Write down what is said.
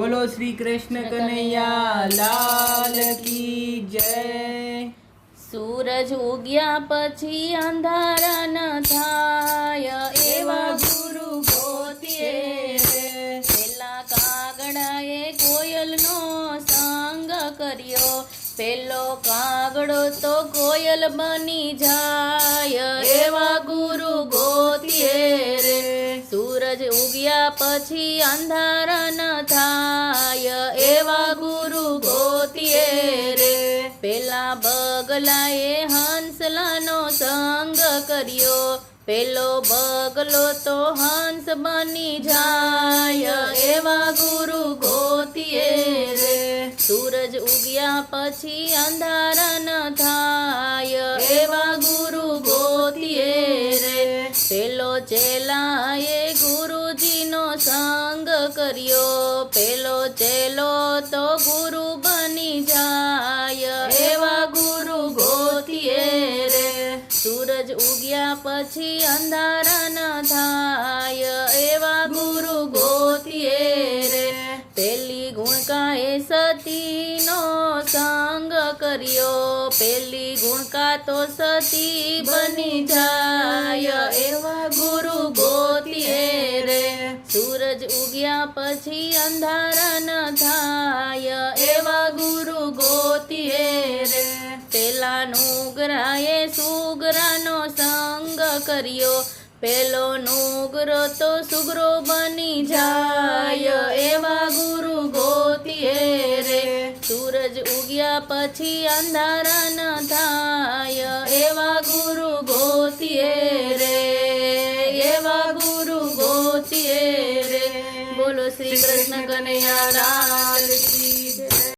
બોલો શ્રી કૃષ્ણ કનૈયા લાલ કી જય। સૂરજ ઉગ્યા પછી અંધારા ન થાય એવા ગુરુ ગોતીએ રે। પેલા કાગડાએ કોયલનો સંગ કર્યો, પેલો કાગડો તો કોયલ બની જાય એવા ગુરુ ગોતીએ રે। સૂરજ ઉગ્યા પછી અંધારા ન થાય એવા ગુરુ ગોતીએ રે। પેલા બગલાએ હંસલાનો સંગ કર્યો, પેલો બગલો તો હંસ બની જાય એવા ગુરુ ગોતીએ રે। સૂરજ ઉગ્યા પછી અંધારા ન થાય એવા ગુરુ ગોતીએ રે। પેલો ચેલાએ ગુરુજીનો સંગ કર્યો, પેલો ચેલો તો ગુરુ બની જાય એવા ગુરુ ગોતીએ રે। સૂરજ ઉગ્યા પછી અંધારા ન થાય એવા ગુરુ ગોતીએ રે। પેલી ગુણકાએ સતીનો સંગ કર્યો, પેલી ગુણકા તો સતી બની જાય એવા ગુરુ ગોતીએ રે। સૂરજ ઉગ્યા પછી અંધારા ન થાય એવા ગુરુ ગોતીએ રે। પેલા નુગરાએ સુગરાનો સંગ કર્યો, પેલો નુગરો તો સુગરો બની જાય એવા ગુરુ ગોતીએ રે। સૂરજ ઉગ્યા પછી અંધારા ન થાય એવા ગુરુ ગોતીએ રે, એવા ગુરુ ગોતીએ રે। બોલો શ્રી કૃષ્ણ કનૈયા લાલ